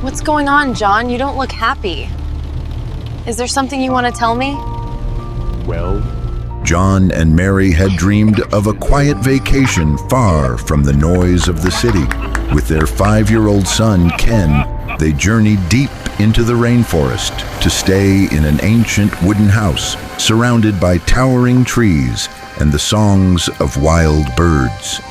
What's going on, John? You don't look happy. Is there something you want to tell me? Well, John and Mary had dreamed of a quiet vacation far from the noise of the city. With their 5-year-old son, Ken, they journeyed deep into the rainforest to stay in an ancient wooden house surrounded by towering trees and the songs of wild birds.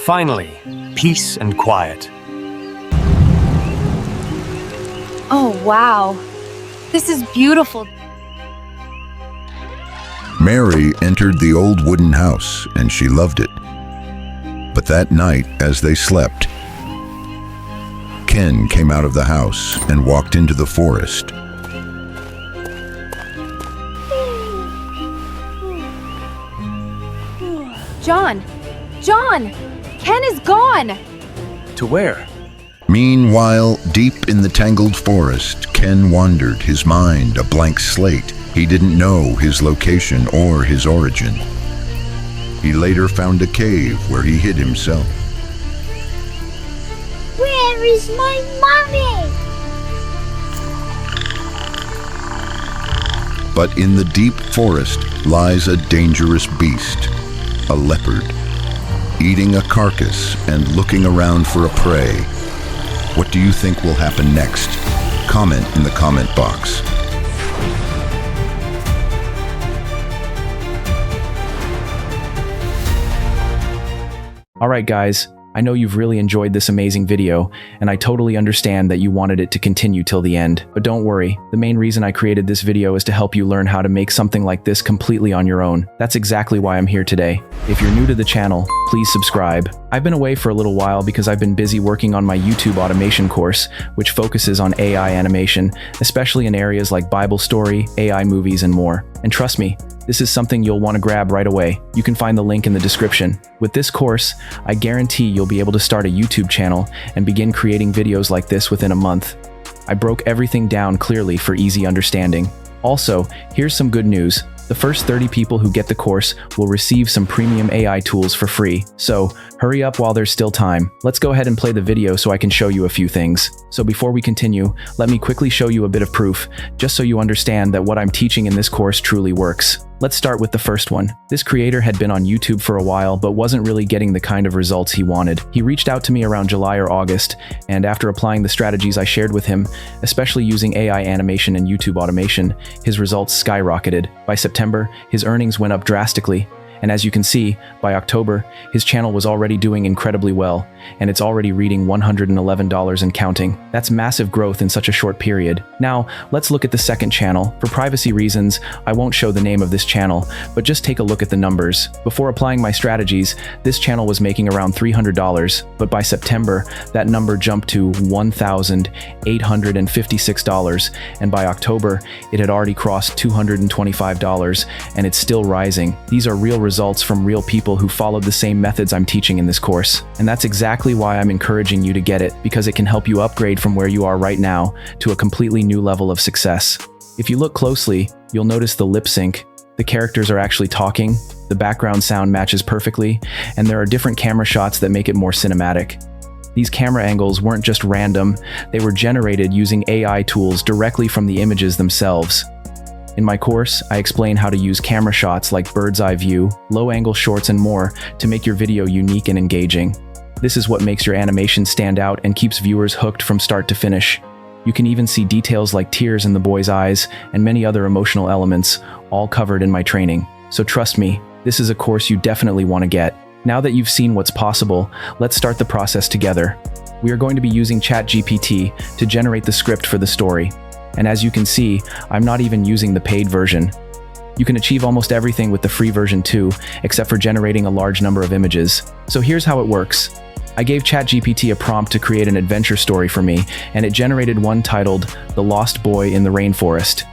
finally, peace and quiet. Oh, wow. This is beautiful. Mary entered the old wooden house, and she loved it. But that night, as they slept, Ken came out of the house and walked into the forest. John! John! Ken is gone! To where? Meanwhile, deep in the tangled forest, Ken wandered, his mind a blank slate. He didn't know his location or his origin. He later found a cave where he hid himself. Where is my mommy? But in the deep forest lies a dangerous beast, a leopard, eating a carcass and looking around for a prey. What do you think will happen next? Comment in the comment box. Alright guys, I know you've really enjoyed this amazing video, and I totally understand that you wanted it to continue till the end. But don't worry, the main reason I created this video is to help you learn how to make something like this completely on your own. That's exactly why I'm here today. If you're new to the channel, please subscribe. I've been away for a little while because I've been busy working on my YouTube automation course, which focuses on AI animation, especially in areas like Bible story, AI movies, and more. And trust me, this is something you'll want to grab right away. You can find the link in the description. With this course, I guarantee you'll be able to start a YouTube channel and begin creating videos like this within a month. I broke everything down clearly for easy understanding. Also, here's some good news. The first 30 people who get the course will receive some premium AI tools for free. So, hurry up while there's still time. Let's go ahead and play the video so I can show you a few things. So before we continue, let me quickly show you a bit of proof, just so you understand that what I'm teaching in this course truly works. Let's start with the first one. This creator had been on YouTube for a while, but wasn't really getting the kind of results he wanted. He reached out to me around July or August, and after applying the strategies I shared with him, especially using AI animation and YouTube automation, his results skyrocketed. By September, his earnings went up drastically. And as you can see, by October, his channel was already doing incredibly well, and it's already reading $111 and counting. That's massive growth in such a short period. Now, let's look at the second channel. For privacy reasons, I won't show the name of this channel, but just take a look at the numbers. Before applying my strategies, this channel was making around $300, but by September, that number jumped to $1,856, and by October, it had already crossed $225, and it's still rising. These are real results from real people who followed the same methods I'm teaching in this course. And that's exactly why I'm encouraging you to get it, because it can help you upgrade from where you are right now to a completely new level of success. If you look closely, you'll notice the lip sync. The characters are actually talking, the background sound matches perfectly, and there are different camera shots that make it more cinematic. These camera angles weren't just random, they were generated using AI tools directly from the images themselves. In my course, I explain how to use camera shots like bird's eye view, low-angle shorts, and more to make your video unique and engaging. This is what makes your animation stand out and keeps viewers hooked from start to finish. You can even see details like tears in the boy's eyes and many other emotional elements, all covered in my training. So trust me, this is a course you definitely want to get. Now that you've seen what's possible, let's start the process together. We are going to be using ChatGPT to generate the script for the story. And as you can see, I'm not even using the paid version. You can achieve almost everything with the free version too, except for generating a large number of images. So here's how it works. I gave ChatGPT a prompt to create an adventure story for me, and it generated one titled The Lost Boy in the Rainforest.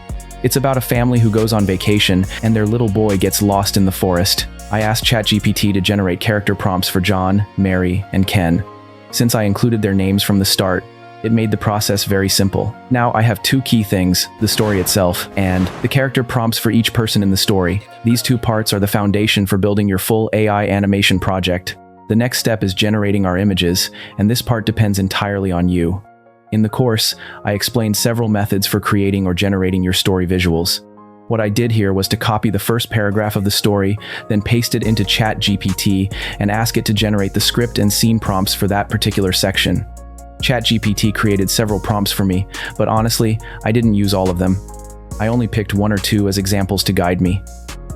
It's about a family who goes on vacation, and their little boy gets lost in the forest. I asked ChatGPT to generate character prompts for John, Mary, and Ken. Since I included their names from the start, It made the process very simple. Now I have two key things, the story itself and the character prompts for each person in the story. These two parts are the foundation for building your full AI animation project. The next step is generating our images, and this part depends entirely on you. In the course, I explained several methods for creating or generating your story visuals. What I did here was to copy the first paragraph of the story, then paste it into ChatGPT and ask it to generate the script and scene prompts for that particular section. ChatGPT created several prompts for me, but honestly, I didn't use all of them. I only picked one or two as examples to guide me.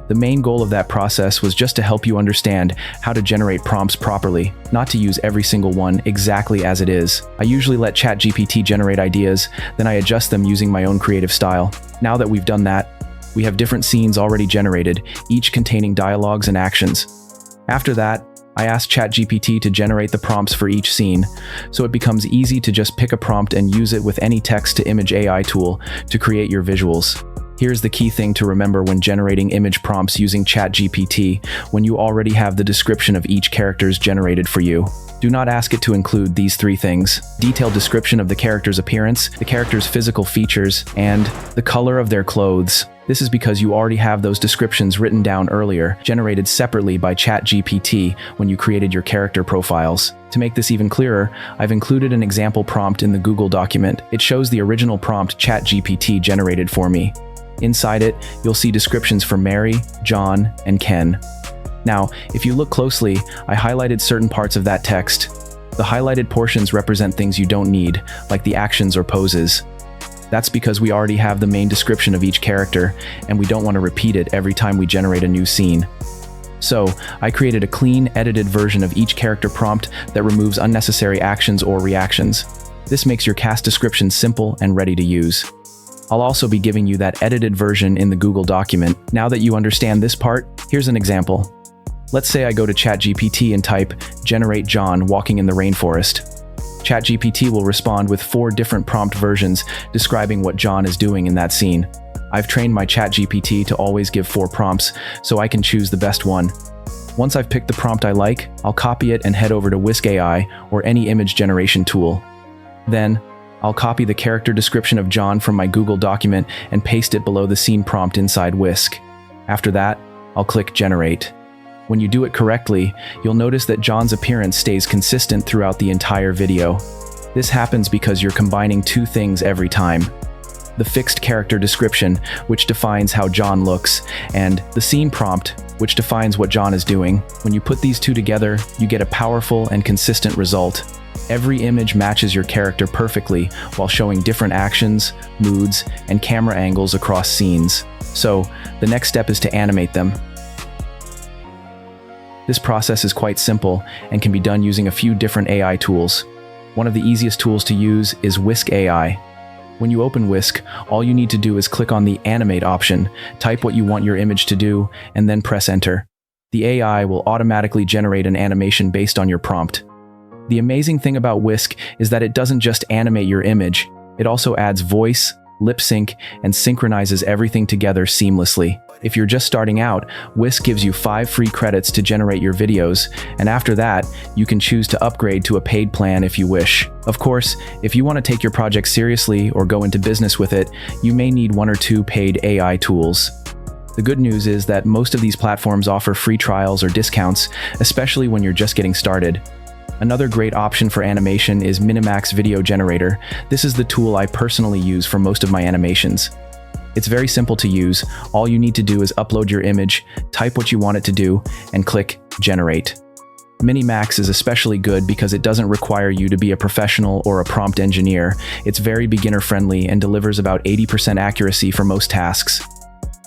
The main goal of that process was just to help you understand how to generate prompts properly, not to use every single one exactly as it is. I usually let ChatGPT generate ideas, then I adjust them using my own creative style. Now that we've done that, we have different scenes already generated, each containing dialogues and actions. After that, I asked ChatGPT to generate the prompts for each scene, so it becomes easy to just pick a prompt and use it with any text-to-image AI tool to create your visuals. Here's the key thing to remember when generating image prompts using ChatGPT when you already have the description of each character's generated for you. Do not ask it to include these three things: detailed description of the character's appearance, the character's physical features, and the color of their clothes. This is because you already have those descriptions written down earlier, generated separately by ChatGPT when you created your character profiles. To make this even clearer, I've included an example prompt in the Google document. It shows the original prompt ChatGPT generated for me. Inside it, you'll see descriptions for Mary, John, and Ken. Now, if you look closely, I highlighted certain parts of that text. The highlighted portions represent things you don't need, like the actions or poses. That's because we already have the main description of each character, and we don't want to repeat it every time we generate a new scene. So, I created a clean, edited version of each character prompt that removes unnecessary actions or reactions. This makes your cast description simple and ready to use. I'll also be giving you that edited version in the Google document. Now that you understand this part, here's an example. Let's say I go to ChatGPT and type, "Generate John walking in the rainforest." ChatGPT will respond with 4 different prompt versions describing what John is doing in that scene. I've trained my ChatGPT to always give 4 prompts, so I can choose the best one. Once I've picked the prompt I like, I'll copy it and head over to Whisk AI or any image generation tool. Then, I'll copy the character description of John from my Google document and paste it below the scene prompt inside Whisk. After that, I'll click Generate. When you do it correctly, you'll notice that John's appearance stays consistent throughout the entire video. This happens because you're combining 2 things every time: the fixed character description, which defines how John looks, and the scene prompt, which defines what John is doing. When you put these 2 together, you get a powerful and consistent result. Every image matches your character perfectly while showing different actions, moods, and camera angles across scenes. So, the next step is to animate them. This process is quite simple and can be done using a few different AI tools. One of the easiest tools to use is Whisk AI. When you open Whisk, all you need to do is click on the Animate option, type what you want your image to do, and then press Enter. The AI will automatically generate an animation based on your prompt. The amazing thing about Whisk is that it doesn't just animate your image, it also adds voice, lip sync, and synchronizes everything together seamlessly. If you're just starting out, Whisk gives you 5 free credits to generate your videos, and after that, you can choose to upgrade to a paid plan if you wish. Of course, if you want to take your project seriously or go into business with it, you may need 1 or 2 paid AI tools. The good news is that most of these platforms offer free trials or discounts, especially when you're just getting started. Another great option for animation is Minimax Video Generator. This is the tool I personally use for most of my animations. It's very simple to use. All you need to do is upload your image, type what you want it to do, and click Generate. Minimax is especially good because it doesn't require you to be a professional or a prompt engineer. It's very beginner-friendly and delivers about 80% accuracy for most tasks.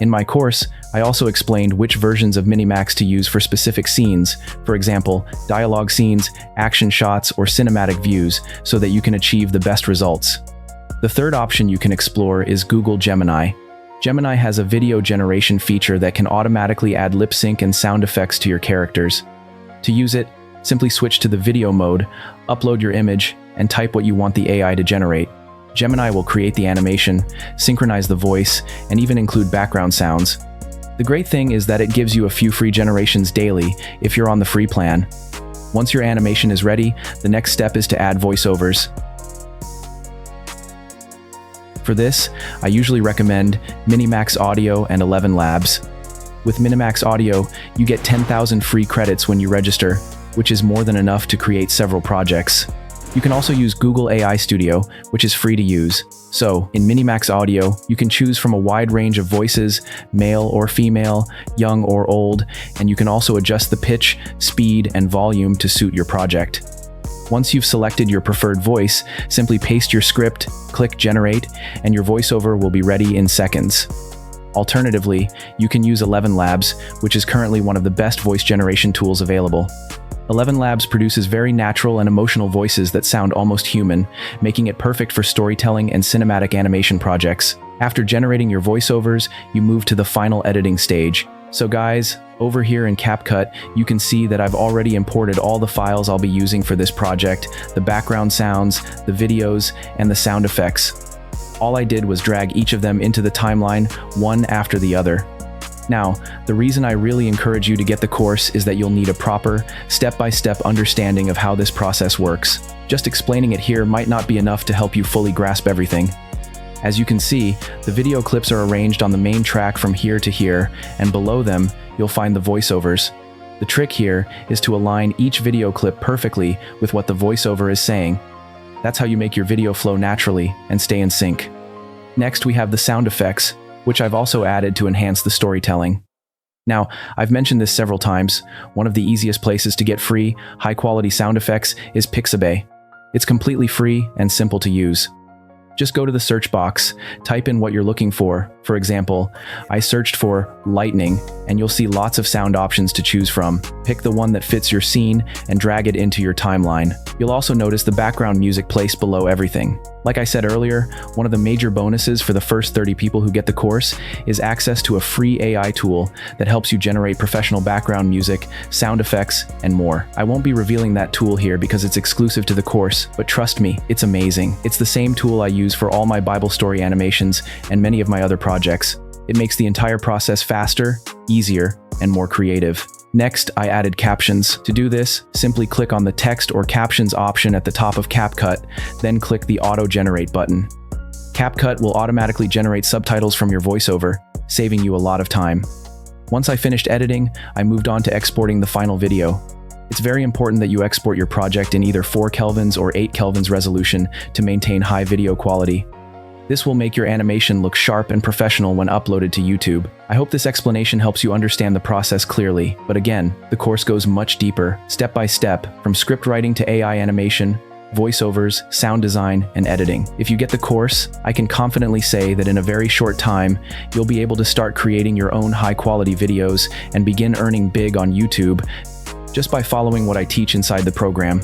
In my course, I also explained which versions of Minimax to use for specific scenes, for example, dialogue scenes, action shots, or cinematic views, so that you can achieve the best results. The third option you can explore is Google Gemini. Gemini has a video generation feature that can automatically add lip sync and sound effects to your characters. To use it, simply switch to the video mode, upload your image, and type what you want the AI to generate. Gemini will create the animation, synchronize the voice, and even include background sounds. The great thing is that it gives you a few free generations daily if you're on the free plan. Once your animation is ready, the next step is to add voiceovers. For this, I usually recommend Minimax Audio and 11 Labs. With Minimax Audio, you get 10,000 free credits when you register, which is more than enough to create several projects. You can also use Google AI Studio, which is free to use. So, in Minimax Audio, you can choose from a wide range of voices, male or female, young or old, and you can also adjust the pitch, speed, and volume to suit your project. Once you've selected your preferred voice, simply paste your script, click Generate, and your voiceover will be ready in seconds. Alternatively, you can use 11 Labs, which is currently one of the best voice generation tools available. 11 Labs produces very natural and emotional voices that sound almost human, making it perfect for storytelling and cinematic animation projects. After generating your voiceovers, you move to the final editing stage. So guys, over here in CapCut, you can see that I've already imported all the files I'll be using for this project, the background sounds, the videos, and the sound effects. All I did was drag each of them into the timeline, one after the other. Now, the reason I really encourage you to get the course is that you'll need a proper, step-by-step understanding of how this process works. Just explaining it here might not be enough to help you fully grasp everything. As you can see, the video clips are arranged on the main track from here to here, and below them, you'll find the voiceovers. The trick here is to align each video clip perfectly with what the voiceover is saying. That's how you make your video flow naturally and stay in sync. Next, we have the sound effects, which I've also added to enhance the storytelling. Now, I've mentioned this several times, one of the easiest places to get free, high-quality sound effects is Pixabay. It's completely free and simple to use. Just go to the search box, type in what you're looking for. For example, I searched for lightning, and you'll see lots of sound options to choose from. Pick the one that fits your scene and drag it into your timeline. You'll also notice the background music placed below everything. Like I said earlier, one of the major bonuses for the first 30 people who get the course is access to a free AI tool that helps you generate professional background music, sound effects, and more. I won't be revealing that tool here because it's exclusive to the course, but trust me, it's amazing. It's the same tool I use for all my Bible story animations and many of my other projects. It makes the entire process faster, easier, and more creative. Next, I added captions. To do this, simply click on the text or captions option at the top of CapCut, then click the auto-generate button. CapCut will automatically generate subtitles from your voiceover, saving you a lot of time. Once I finished editing, I moved on to exporting the final video. It's very important that you export your project in either 4 kelvins or 8 kelvins resolution to maintain high video quality. This will make your animation look sharp and professional when uploaded to YouTube. I hope this explanation helps you understand the process clearly, but again, the course goes much deeper, step by step, from script writing to AI animation, voiceovers, sound design, and editing. If you get the course, I can confidently say that in a very short time, you'll be able to start creating your own high-quality videos and begin earning big on YouTube just by following what I teach inside the program.